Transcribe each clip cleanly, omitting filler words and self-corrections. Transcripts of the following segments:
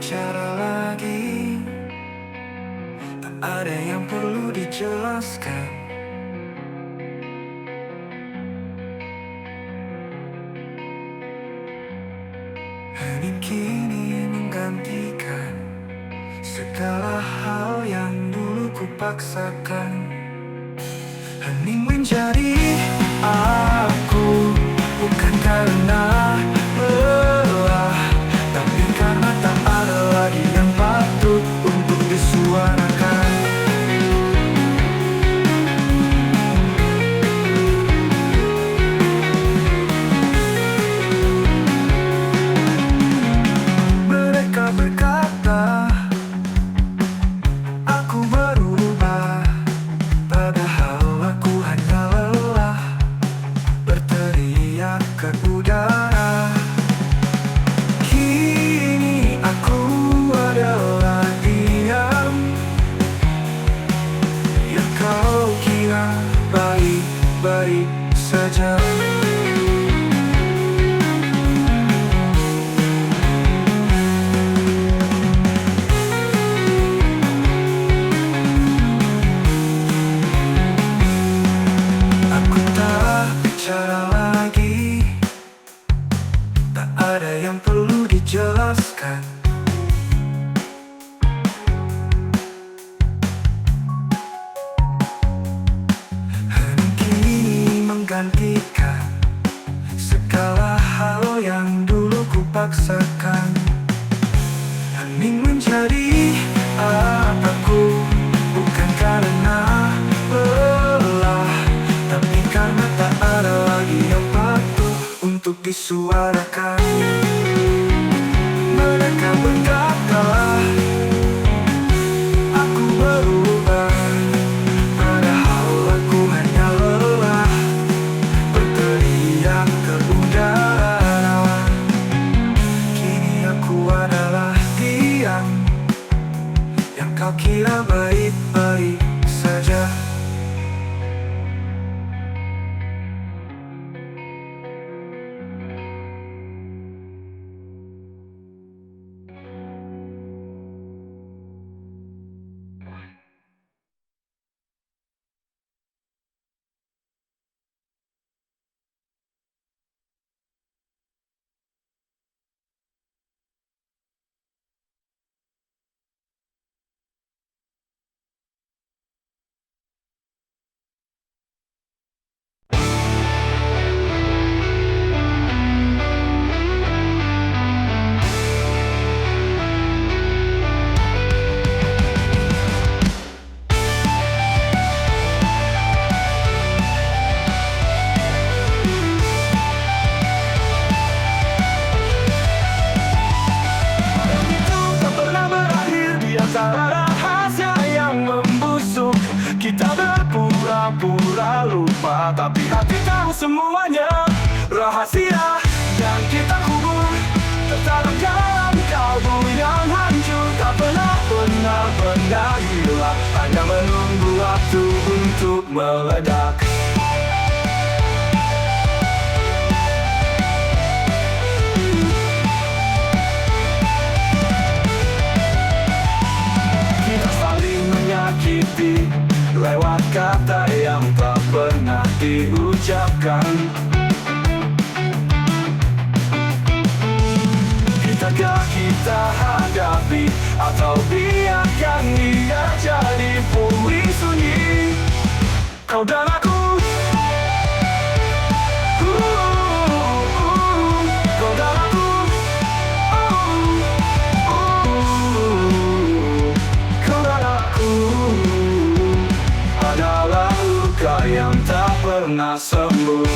bicara lagi, tak ada yang perlu dijelaskan. Hening kini menggantikan segala hal yang dulu kupaksakan. Hening menjadi aku, bukan karena lelah, tapi karena tak ada lagi yang patut untuk disuarakan. Mereka berkata aku berubah, padahal aku hanya lelah berteriak ke udara. Kini aku adalah diam yang kau kira baik-baik saja. Aku tak bicara lagi, tak ada yang perlu dijelaskan. Hening kini menggantikan segala hal yang dulu kupaksakan. Hening menjadi aku, bukan karena lelah, tapi karena tak ada lagi yang patut untuk disuarakan. Mereka berkata aku berubah, padahal aku hanya lelah berteriak ke udara. Kini aku adalah diam yang kau kira baik-baik saja. Itu tak pernah berakhir di antara rahasia yang membusuk. Kita berpura-pura lupa, tapi hati tahu semuanya. Rahasia yang kita kubur tertanam dalam kalbu yang hancur, tak pernah hilang, hanya menunggu waktu untuk meledak. Kita saling menyakiti lewat kata yang tak pernah diucapkan. Biarkah kita hadapi atau biarkan dia jadi puing sunyi? Kau dan aku, kau dan aku, kau dan aku adalah luka yang tak pernah sembuh.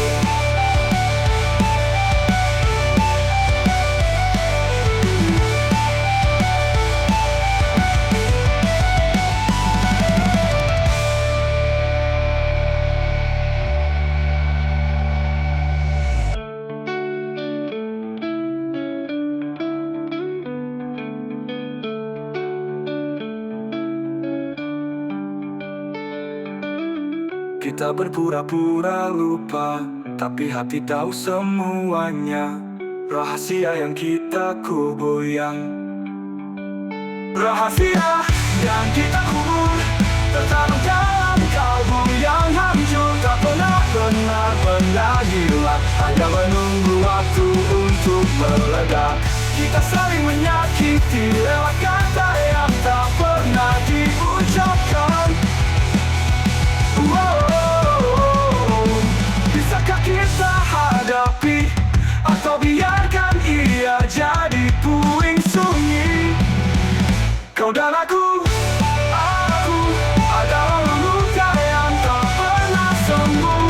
Kita berpura-pura lupa, tapi hati tahu semuanya. Rahasia yang kita kubur yang rahasia yang kita kubur tertanam dalam kalbu yang hancur, tak pernah benar-benar hilang, hanya menunggu waktu untuk meledak. Kita saling menyakiti lewat kata yang tak pernah diucapkan. Bisakah kita hadapi atau biarkan ia jadi puing sunyi? Kau dan aku adalah luka yang tak pernah sembuh.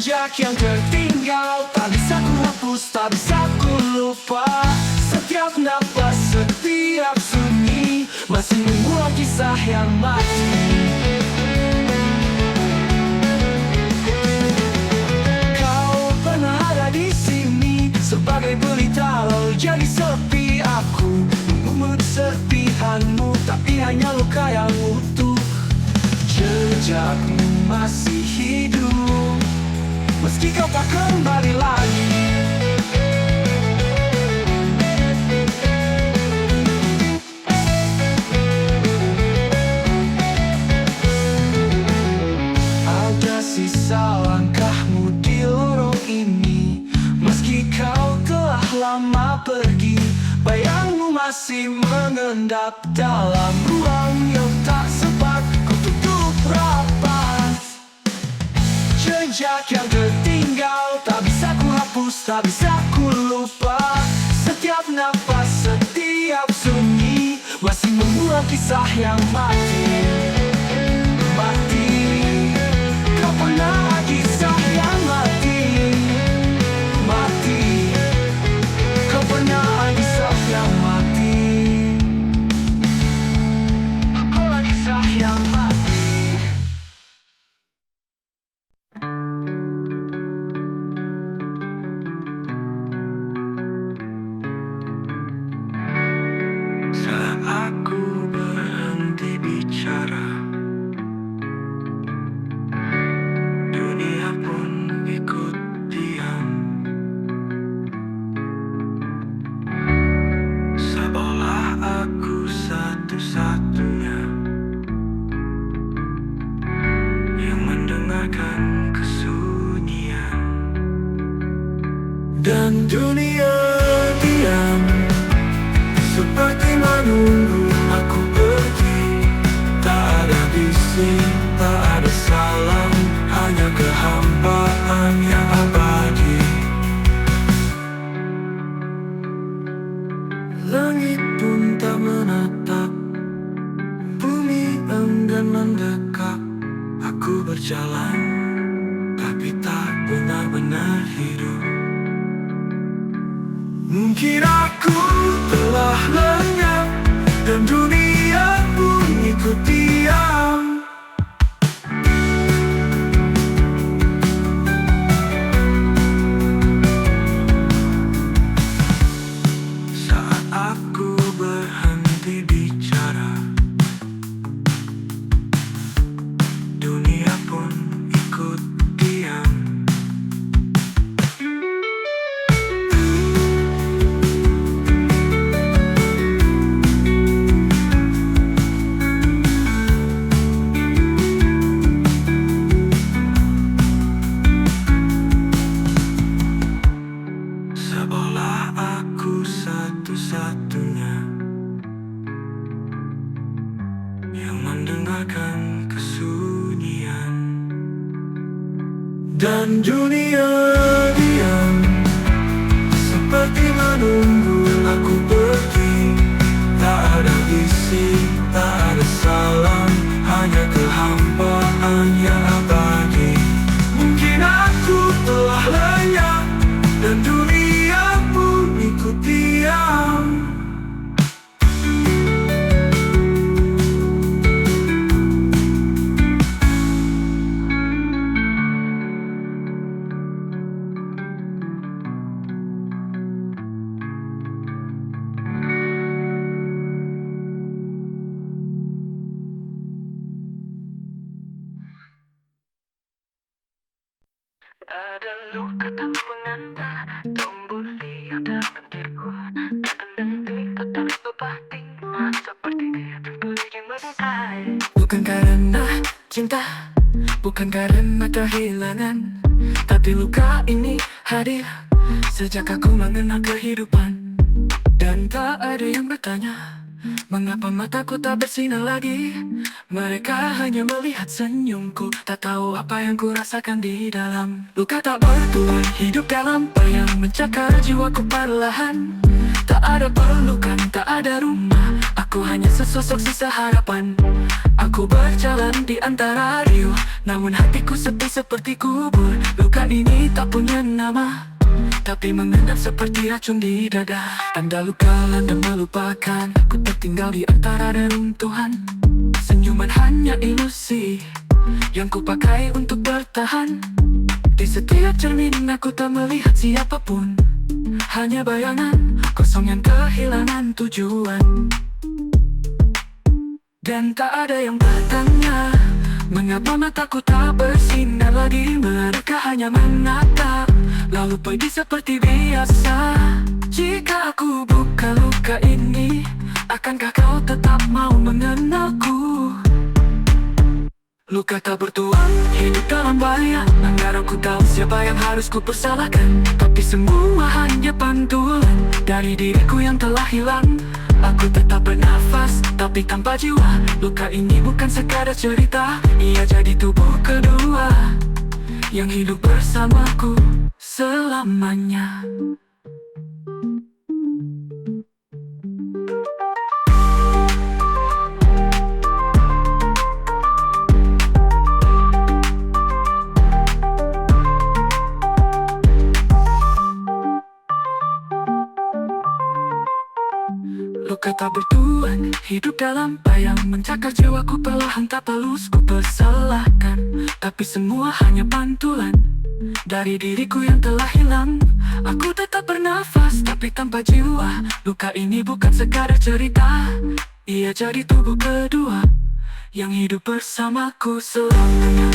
Jejak yang tertinggal tak bisa ku hapus, tak bisa ku lupa. Setiap nafas, setiap sunyi masih membuat kisah yang mati. Kau pernah ada di sini sebagai pelita, lalu jadi sepi. Aku mengugut serpihanmu, tapi hanya luka yang utuh. Jejakmu masih hidup meski kau tak kembali lagi. Ada sisa langkahmu di lorong ini, meski kau telah lama pergi. Bayangmu masih mengendap dalam ruang yang tak sempat ku tutup rapat. Jejak yang tertinggal tak bisa ku hapus, tak bisa ku lupa. Setiap nafas, setiap sunyi masih membuat kisah yang mati. Mati. Kau pernah kisah yang mati. Mati. Kau pernah kisah yang mati. Kau kisah yang mati. Aku berhenti bicara, dunia pun ikut diam. Seolah aku satu-satunya yang mendengarkan kesunyian. Dan dunia diam seperti menunggu aku pergi. Tak ada bising, tak ada salam, hanya kehampaan yang abadi. Langit pun tak menatap, bumi enggan mendekat. Aku berjalan, tapi tak benar-benar hidup. Mungkin aku telah lenyap dan dunia pun ikut diam. Saat aku berhenti bicara, dunia pun ikut diam. dunia diam, seperti menunggu aku pergi. Tak ada isi, tak ada salam, hanya kehampaan yang abadi. Mungkin aku telah lenyap dan dunia pun ikut diam. Ada luka tak menganga, tumbuh liar dalam diriku. Tak berhenti, tak terobati, seperti dia terpuji mentai. Bukan karena cinta, bukan karena kehilangan, tapi luka ini hadir sejak aku mengenal kehidupan. Dan tak ada yang bertanya, mengapa mataku tak bersinar lagi. Mereka hanya melihat senyumku, tak tahu apa yang ku rasakan di dalam. Luka tak bertuan, hidup dalam bayang, mencakar jiwaku perlahan. Tak ada pelukan, tak ada rumah, aku hanya sesosok sisa harapan. Aku berjalan di antara riuh, namun hatiku sepi seperti kubur. Luka ini tak punya nama, tapi mengendap seperti racun di dada. Tanda luka landa melupakan, aku tertinggal di antara reruntuhan. Senyuman hanya ilusi yang ku pakai untuk bertahan. Di setiap cermin aku tak melihat siapapun, hanya bayangan kosong yang kehilangan tujuan. Dan tak ada yang bertanya, mengapa mataku tak bersinar lagi. Mereka hanya menatap, lalu pergi seperti biasa. Jika aku buka luka ini, akankah kau tetap mau mengenalku? Luka tak bertuan, hidup dalam bayang. Anggar aku tahu siapa yang harus ku persalahkan, tapi semua hanya pantulan dari diriku yang telah hilang. Aku tetap bernafas, tapi tanpa jiwa. Luka ini bukan sekadar cerita, ia jadi tubuh kedua yang hidup bersamaku selamanya. Luka tak bertuan, hidup dalam bayang, mencakar jiwaku perlahan tak halus ku persalahkan, tapi semua hanya pantulan dari diriku yang telah hilang. Aku tetap bernafas, tapi tanpa jiwa. Luka ini bukan sekadar cerita, ia jadi tubuh kedua yang hidup bersamaku selamanya.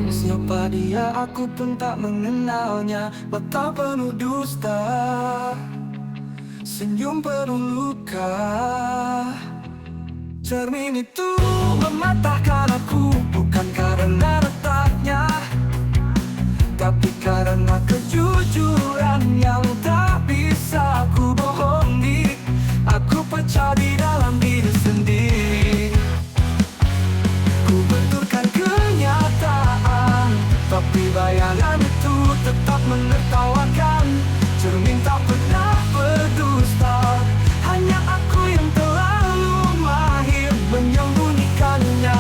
Siapa dia, aku pun tak mengenalnya. Mata penuh dusta, senyum penuh luka. Cermin itu mematahkan aku, bukan karena retaknya, tapi karena kejujuran yang tak bisa aku bohongi. Aku pecah di dalam diri sendiri. Ku benturkan kenyataan, tapi bayangan itu tetap menertawakan. Cermin tak pernah berdusta, hanya aku yang terlalu mahir menyembunyikannya.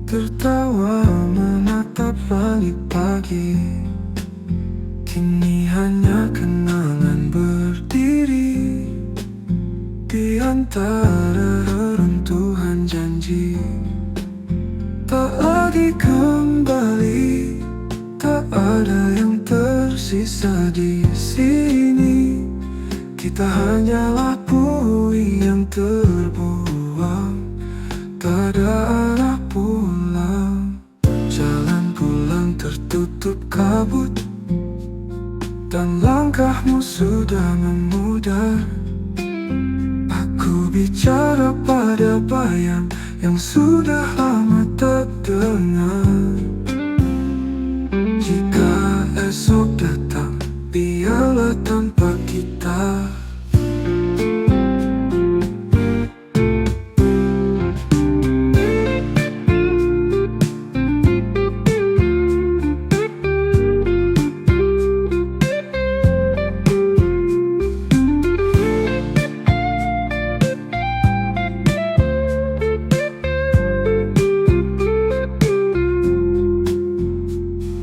tertawa menatap langit pagi. Kini hanya kenangan berdiri di antara reruntuhan janji. Tak lagi kembali, tak ada yang tersisa di sini. Kita hanyalah puing yang terbuang, tak ada arah pulang. Jalan pulang tertutup kabut, dan langkahmu sudah memudar. Aku bicara pada bayang yang sudah lama tak dengar. Jika esok datang, biarlah tanpa kita.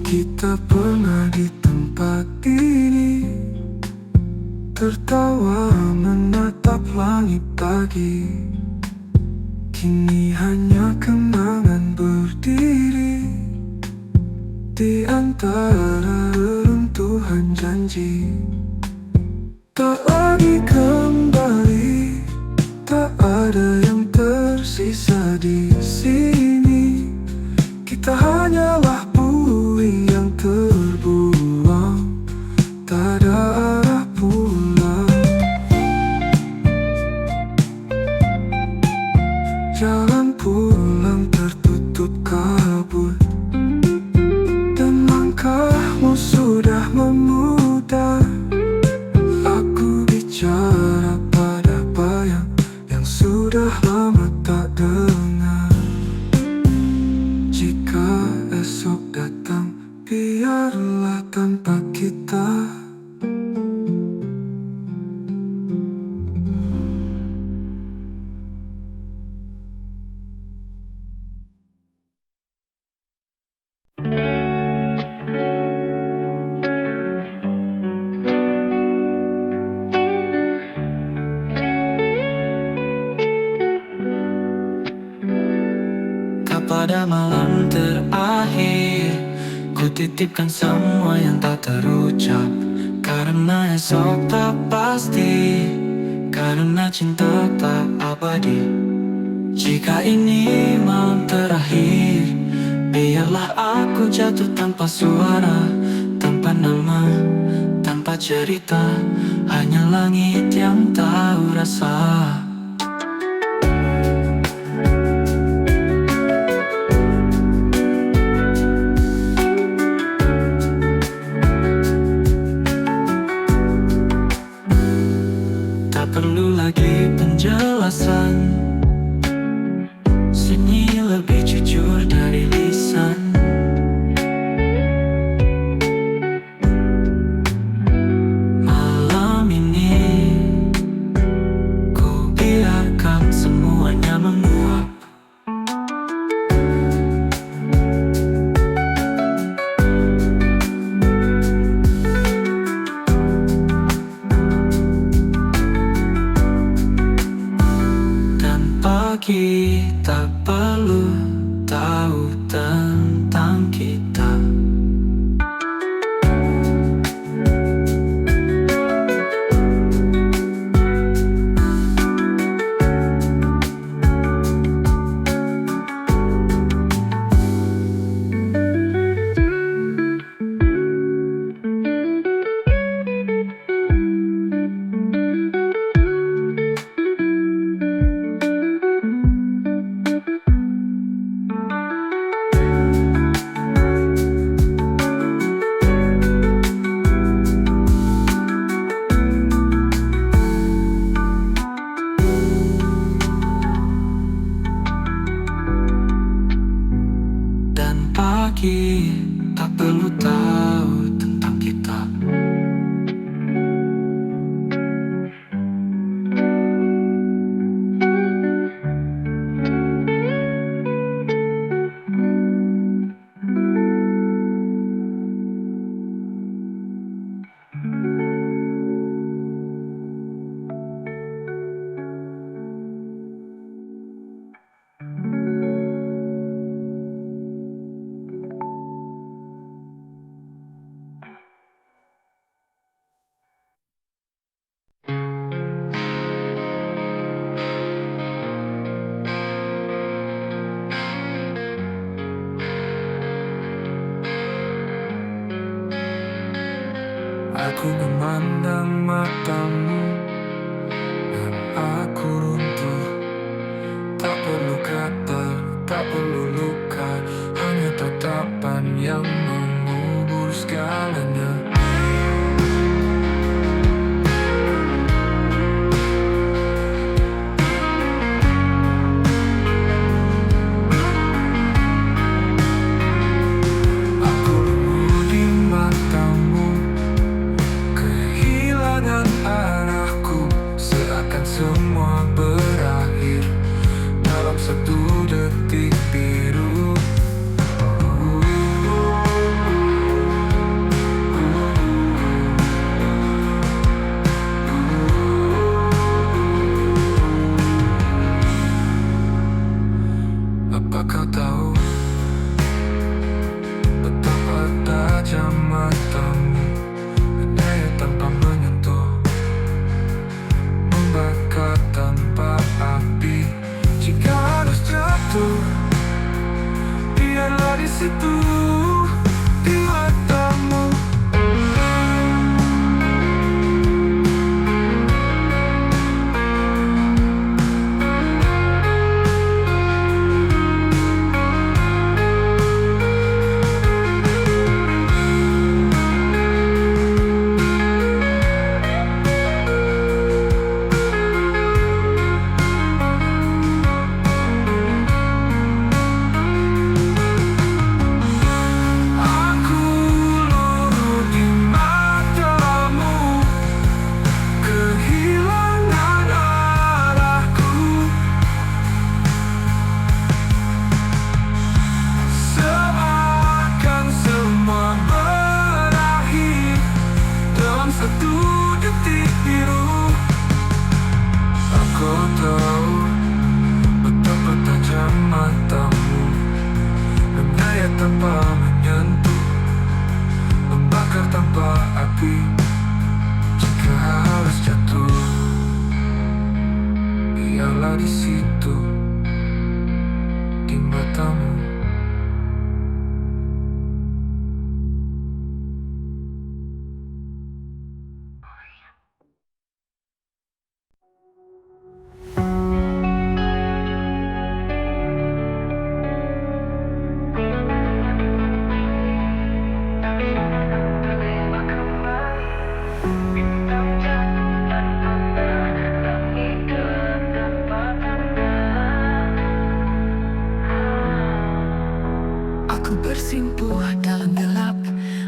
Kita pernah di tempat ini, tertawa menatap langit pagi. Kini hanya kenangan berdiri di antara reruntuhan janji. Tak lagi kembali, tak ada yang tersisa di sini. Kita hanyalah puing yang terbuang, tak ada arah pulang. Jalan pulang tertutup kabut, dan langkahmu sudah memudar. Aku bicara pada bayang yang sudah lama tak dengar. Jika esok datang, biarlah tanpa kita. Pada malam terakhir, ku titipkan semua yang tak terucap. Karena esok tak pasti, karena cinta tak abadi. Jika ini malam terakhir, biarlah aku jatuh tanpa suara, tanpa nama, tanpa cerita. Hanya langit yang tahu rasa. Perlu lagi penjelasan, sunyi lebih jujur dari lisan. Malam ini ku biarkan semuanya menguap. Kita perlu tahu tentang kita. Pagi tak perlu tahu tentang kita. Aku memandang matamu dan aku runtuh. Tak perlu kata, tak perlu luka, hanya tatapan yang mengubur segalanya. Aku nemu di matamu, kehilangan arahku, seakan semua berakhir dalam satu detik biru. Apa kau tahu betapa tajam matamu, daya tanpa menyentuh, membakar tanpa api. Jika harus jatuh, biarlah di situ, di matamu. Satu detik biru. Aku tahu betapa tajam matamu, dan daya tanpa menyentuh, membakar tanpa api. Jika harus jatuh, biarlah di situ, di matamu. Aku bersimpuh dalam gelap,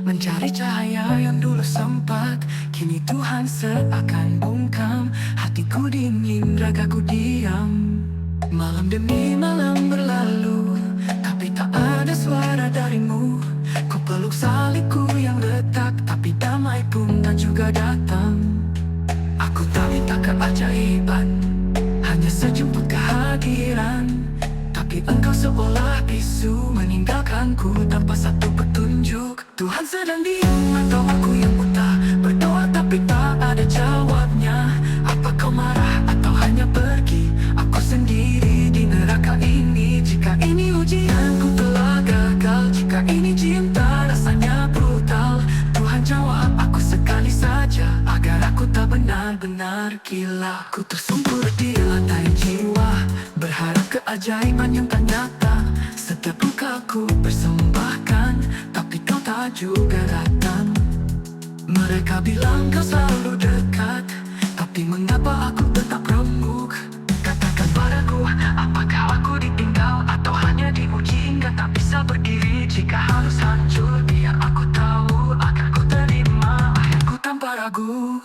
mencari cahaya yang dulu sempat. Kini Tuhan seakan bungkam, hatiku dingin, ragaku diam. Malam demi malam berlalu, tapi tak ada suara darimu. Ku peluk salibku yang retak, tapi damai pun tak juga datang. Aku tak minta keajaiban, hanya sejemput kehadiran. Tapi engkau seolah bisu, meninggalkanku tanpa satu petunjuk. Tuhan sedang diam atau aku yang buta, berdoa tapi tak ada jawabnya. Apa kau marah atau hanya pergi? Aku sendiri di neraka ini. Jika ini ujianku telah gagal, jika ini cinta rasanya brutal, Tuhan jawab aku sekali saja, agar aku tak benar-benar gila. Ku tersungkur di lantai jiwa, berharap keajaiban yang tak nyata. Setiap lukaku persembahkan, tapi kau tak juga datang. Mereka bilang kau selalu dekat, tapi mengapa aku tetap remuk? Katakan padaku, apakah aku ditinggal atau hanya diuji hingga tak bisa berdiri? Jika harus hancur, biar aku tahu, akan ku terima akhirku tanpa ragu.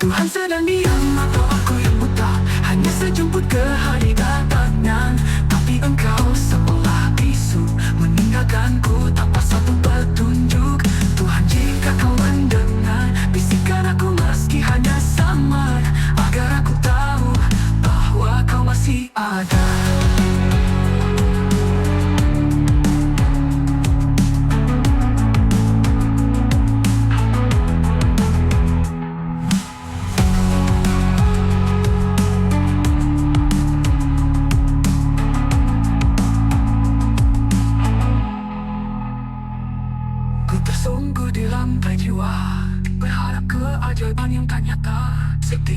Tuhan sedang diam atau aku yang buta, hanya sejemput kehadirannya. Tapi engkau seolah bisu, meninggalkanku tanpa satu petunjuk. Tuhan, jika kau mendengar bisikan aku meski hanya samar, agar aku tahu bahwa kau masih ada.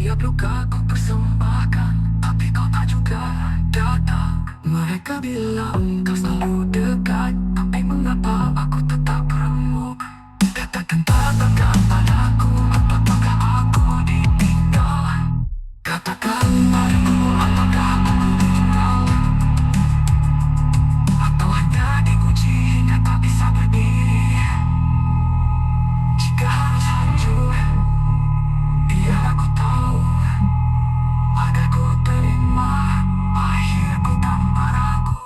Setiap luka ku persembahkan, tapi kau tak juga datang. Mereka bilang kau selalu dekat, tapi mengapa aku tetap remuk? Katakan padaku, apakah aku ditinggal? Katakan padaku, apakah aku meninggal? Atau hanya diuji hingga tak bisa berdiri? Jika harus hancur, biar aku tahu agar ku terima akhirku tanpa ragu.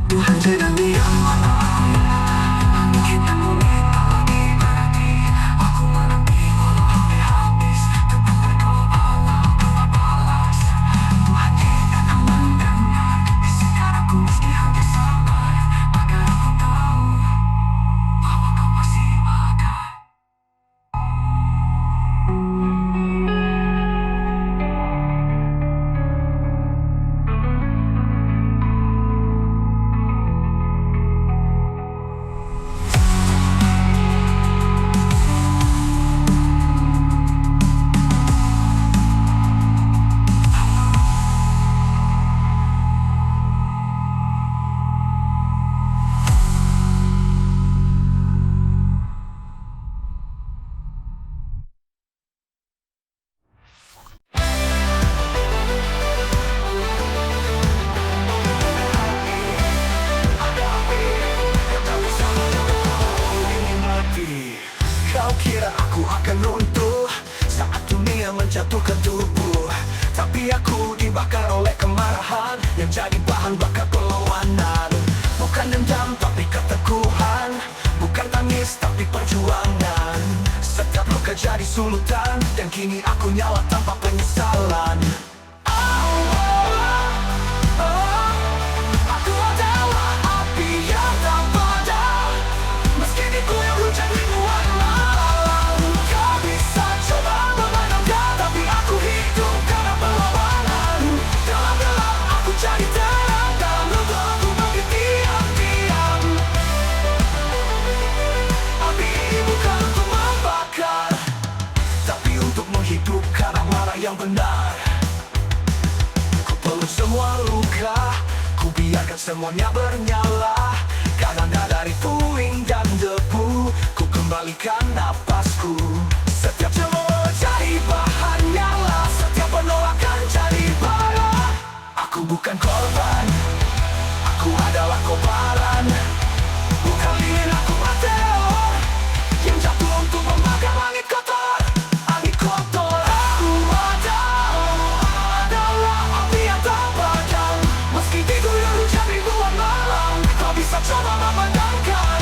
Tuhan sedang diam, kita meminta lagi berarti aku menanti walau sampai habis. Tetap berdoa lalu balas. Tuhan tidak akan mendengar bisikan aku meski hampir sabar, agar aku tahu bahwa kau masih ada. Kau kira aku akan runtuh saat dunia menjatuhkan tubuh, tapi aku dibakar oleh kemarahan yang jadi bahan bakar perlawanan. Bukan dendam tapi keteguhan, bukan tangis tapi perjuangan. Setiap luka jadi sulutan, dan kini aku nyala tanpa penyesalan. Aku adalah api yang tak padam, meski diguyur hujan ribuan malam. Kau bisa coba memadamkan, tapi aku hidup karena perlawanan. Dalam gelap aku cari terang, dalam lubuk aku bangkit diam-diam. Api ini bukan untuk membakar, tapi untuk menghidupkan amarah yang benar. Ku peluk semua luka, ku biarkan semuanya bernyala. Karena dari puing dan debu, ku kembalikan napasku. Setiap cemooh jadi bahan nyala, setiap penolakan jadi bara. Aku bukan korban, aku adalah kobaran. Bukan lilin, aku meteor yang jatuh untuk membakar langit kotor. Langit kotor. Aku adalah api yang tak padam, meski diguyur hujan ribuan malam. Kau bisa coba memadamkan.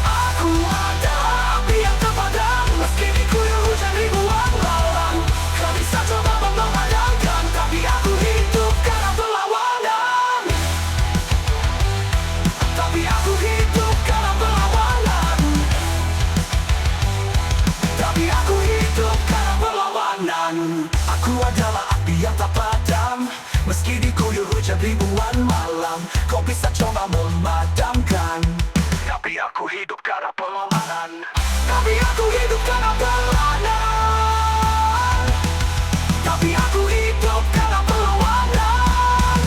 Aku adalah api yang tak padam, meski diguyur hujan ribuan malam. Kau bisa coba memadamkan, tapi aku hidup karena perlawanan. Tapi aku hidup karena perlawanan. Tapi aku hidup karena perlawanan. Aku adalah api yang tak padam, meski diguyur hujan ribuan malam. Kau bisa coba memadamkan, tapi aku hidup karena perlawanan. Tapi aku hidup karena perlawanan. Tapi aku hidup karena perlawanan.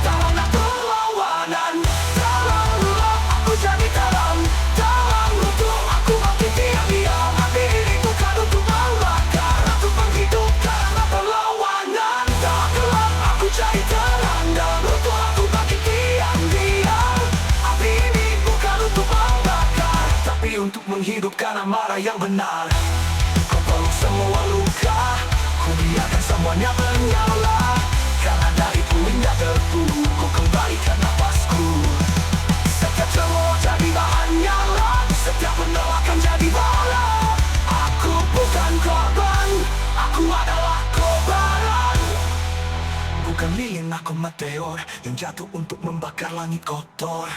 Dalam perlawanan, dalam gelap aku jadi terang. Dalam runtuh aku bangkit diam-diam. Api ini bukan untuk membakar, untuk menghidup karena perlawanan. Dalam gelap aku jadi terang, dalam runtuh aku bangkit diam-diam. Api ini bukan untuk membakar, tapi untuk menghidupkan amarah yang benar. Ku peluk semua luka, ku biarkan semuanya menyala. Karena dari puing dan debu, ku kembalikan napasku. Setiap cemooh jadi bahan nyala, setiap penolakan jadi bara. Aku bukan korban, aku adalah kobaran. Bukan lilin, aku meteor yang jatuh untuk membakar langit kotor.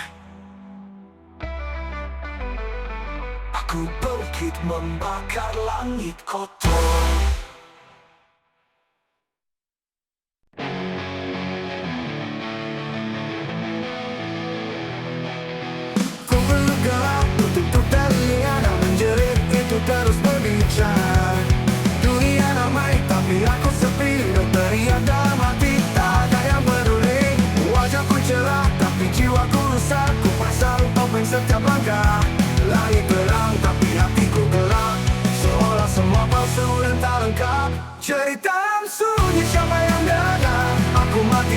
Aku bangkit membakar langit kotor. Ku bergerak untuk terlihat, menjerit itu terus berbicara. Dunia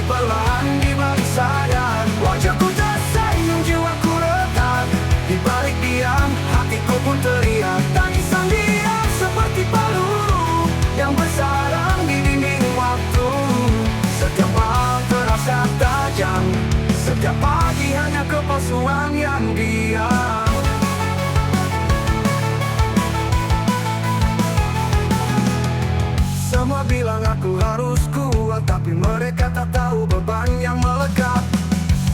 perlahan di balik sadar. Wajahku tersenyum, jiwaku retak. Di balik diam, hatiku pun teriak. Tangisan dia seperti peluru yang bersarang di dinding waktu. Setiap malam terasa tajam, setiap pagi hanya kepalsuan yang diam. Semua bilang aku harus kuat, tapi mereka tak tahu beban yang melekat.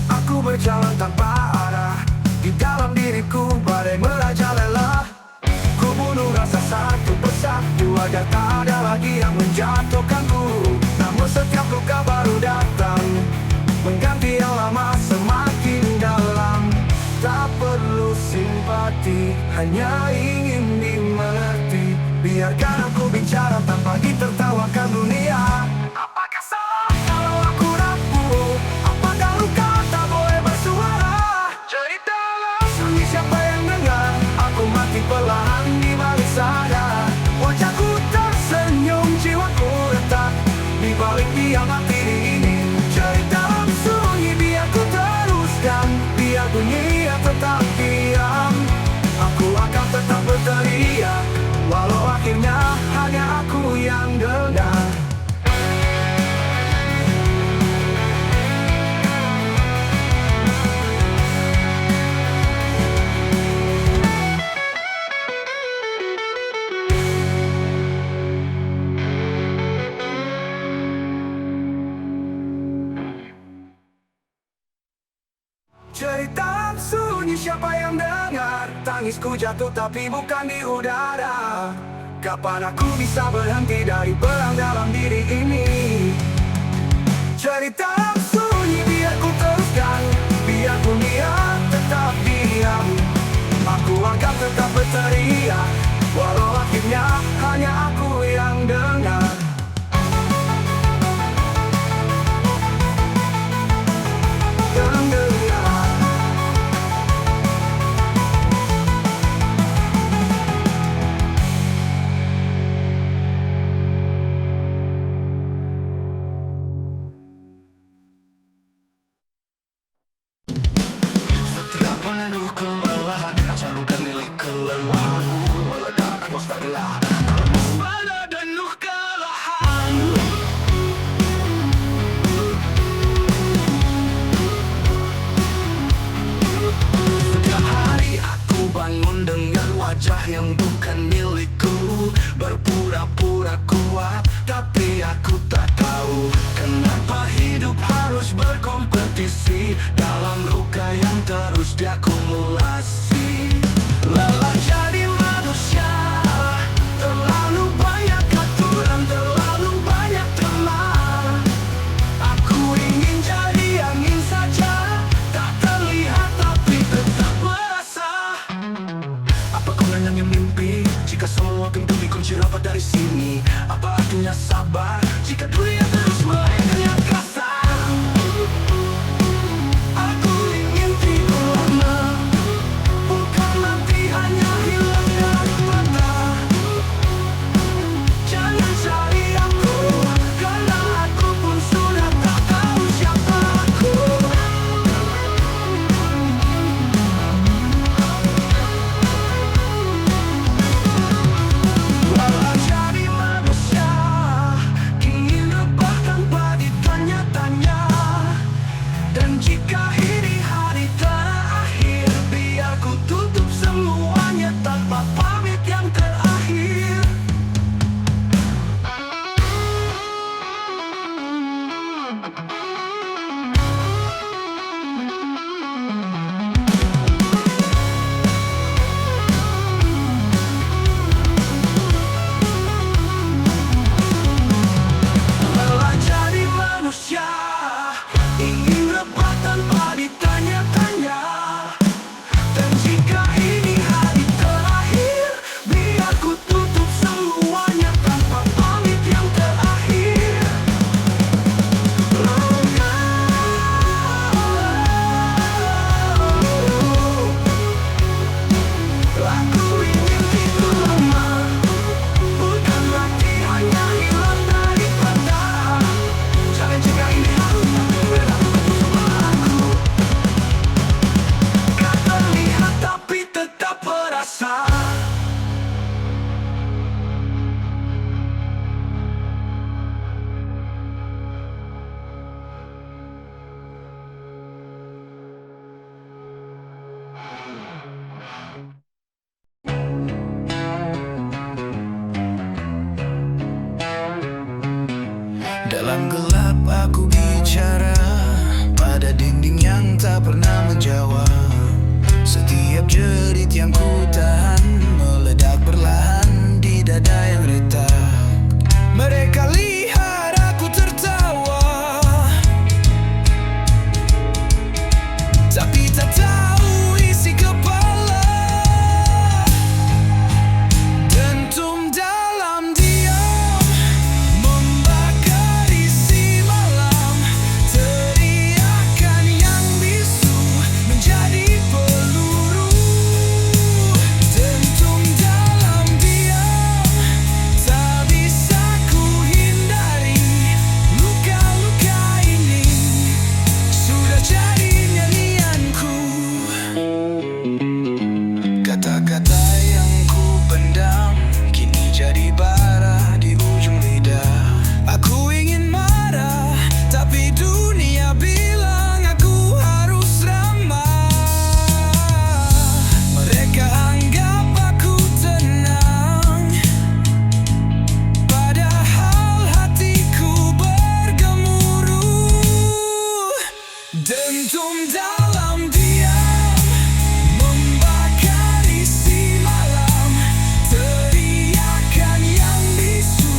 Aku berjalan tanpa arah, di dalam diriku badai merajalela. Ku bunuh rasa satu persatu agar tak ada lagi yang menjatuhkanku. Namun setiap luka baru datang, mengganti yang lama semakin dalam. Tak perlu simpati, hanya ingin dimengerti. Biarkan aku bicara tanpa ditertawakan dunia. Apakah salah kalau aku rapuh? Apakah luka tak boleh bersuara? Cerita sunyi siapa yang dengar? Aku mati perlahan di balik sadar. Wajahku tersenyum, jiwaku retak. Di balik diam hati diingin. Cerita sunyi biar ku teruskan, biar dunia tetap diam. Aku akan tetap berteriak, walau akhirnya hanya aku yang dengar. Cerita sunyi siapa yang dengar? Tangisku jatuh tapi bukan di udara. Kapan aku bisa berhenti dari perang dalam diri ini? Cerita sunyi biar ku teruskan, biar dunia tetap diam. Aku akan tetap berteriak, walau akhirnya hanya aku yang dengar. Penuh kelelahan, salurkan milik kelelahan, meledak atmosfer gelap, pada penuh kelelahan. Setiap hari aku bangun dengan wajah yang bukan milikku, berpura-pura kuat, tapi aku tak tahu kenapa hidup harus berkompetisi dalam luka yang terus diakumulasi. Lelah jadi manusia, terlalu banyak aturan, terlalu banyak teman. Aku ingin jadi angin saja, tak terlihat tapi tetap merasa. Apa gunanya mimpi jika semua pintu dikunci rapat dari sini? Apa artinya sabar jika dunia terus melengkanya kasar? Aku ingin tidur lama, bukan nanti hanya hilang dari mata. Jangan cari aku, karena aku pun sudah tak tahu siapa aku. Walau jadi manusia, ingin rebah tanpa ditanya-tanya. Dan jika ini hari terakhir, biar ku tutup semuanya tanpa pamit yang terakhir. Lelah jadi manusia, ingin rebah tanpa ditanya-tanya. Dan jika ini hari terakhir, biar ku tutup semuanya tanpa pamit yang terakhir. Aku ingin tidur lama, bukan mati hanya hilang dari mata. Jangan jika ini harus Dentum dalam diam membakar isi malam, teriakan yang bisu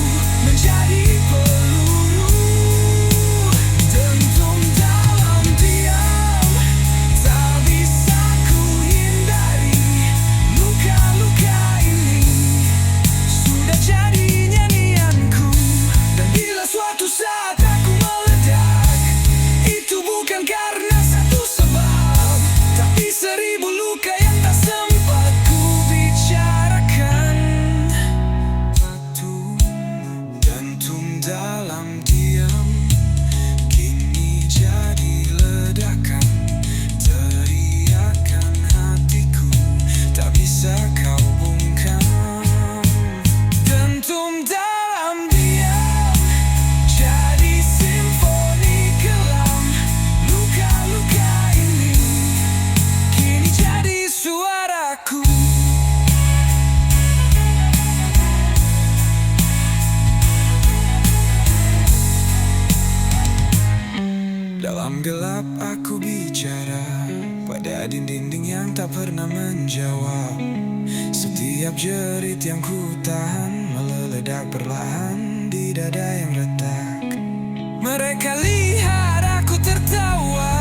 menjadi peluru. Dentum dalam diam tak bisa ku hindari, luka-luka ini sudah jadi nyanyianku. Dan bila suatu saat aku meledak, itu bukan karena satu sebab, tapi seribu luka yang tak sempat ku bicarakan. Satu dentum dalam diam kini jadi ledakan, teriakan hatiku tak bisa kau bungkam. Dentum dalam diam jadi simfoni kelam, luka-luka ini kini jadi suaraku. Dalam gelap aku bicara pada dinding-dinding yang tak pernah menjawab. Setiap jerit yang ku tahan meledak perlahan di dada yang retak. Mereka lihat aku tertawa,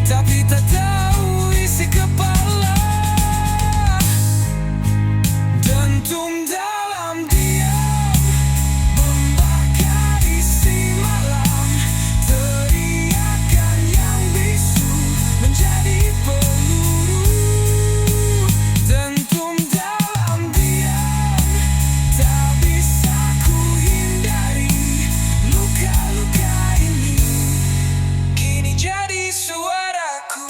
tapi tak tahu isi kepala. Dentum dalam diam membakar isi malam, teriakan yang bisu menjadi peluru. Dentum dalam diam tak bisa ku hindari, luka-luka ini kini jadi suaraku.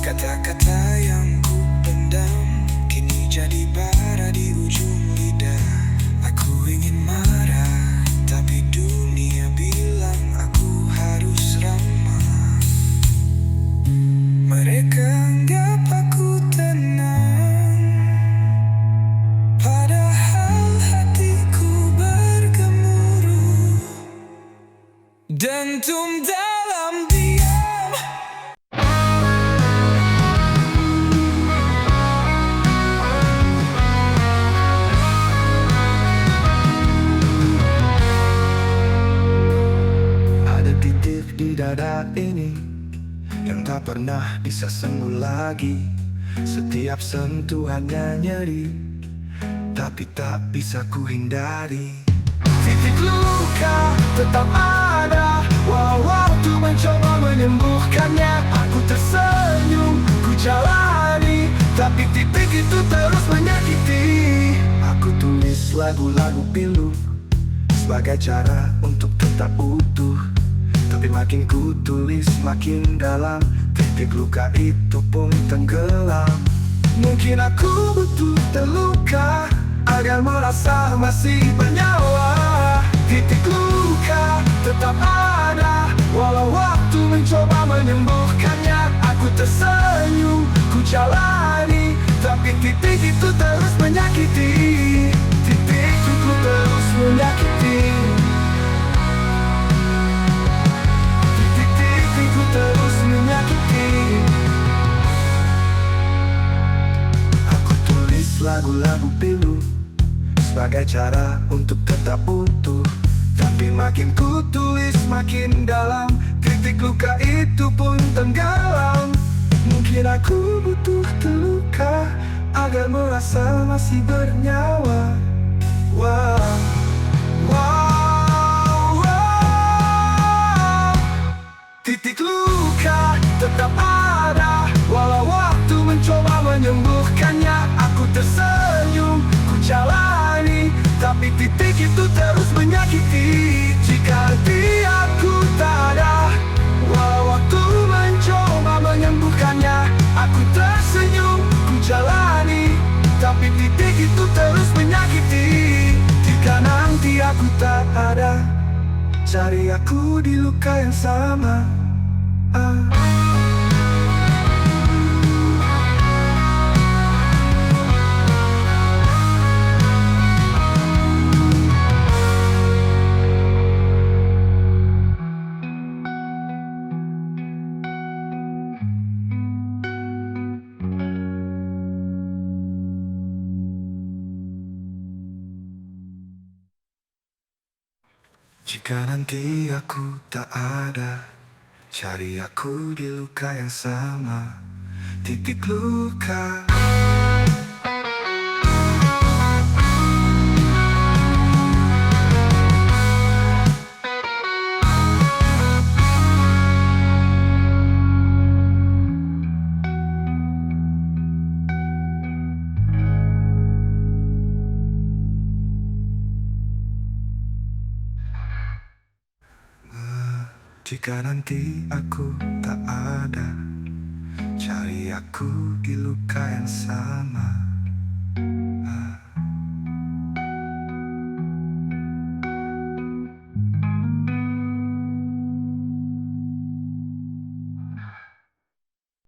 Kata-kata yang ku pendam kini jadi bara di ujung lidah. Aku ingin marah, tapi dunia bilang aku harus ramah. Mereka anggap aku tenang, padahal hatiku bergemuruh. Dentum dalam diam. Ada titik di dada ini yang tak pernah bisa sembuh lagi. Setiap sentuhannya nyeri, tapi tak bisa ku hindari. Titik luka tetap ada, walau waktu mencoba menyembuhkannya. Aku tersenyum, ku jalani, tapi titik itu terus menyakiti. Aku tulis lagu-lagu pilu sebagai cara untuk tetap utuh, tapi makin ku tulis makin dalam, titik luka itu pun tenggelam. Mungkin aku butuh terluka agar merasa masih bernyawa. Titik luka tetap ada, walau waktu mencoba menyembuhkannya. Aku tersenyum, ku jalani, tapi titik itu terus menyakiti. Titik itu terus menyakiti. Titik itu terus menyakiti. Aku tulis lagu-lagu pilu sebagai cara untuk tetap utuh, tapi makin ku tulis makin dalam, titik luka itu pun tenggelam. Mungkin aku butuh terluka agar merasa masih bernyawa. Wow, wow, wow. Titik luka tetap ada, walau waktu mencoba menyembuhkannya. Aku tersenyum, ku jalani, tapi titik itu terus menyakiti. Jika nanti aku tak ada, walau waktu mencoba menyembuhkannya. Aku tersenyum, ku jalani, tapi titik itu terus menyakiti. Jika nanti aku tak ada, cari aku di luka yang sama. Jika nanti aku tak ada, cari aku di luka yang sama. Titik luka. Jika nanti aku tak ada, cari aku di luka yang sama.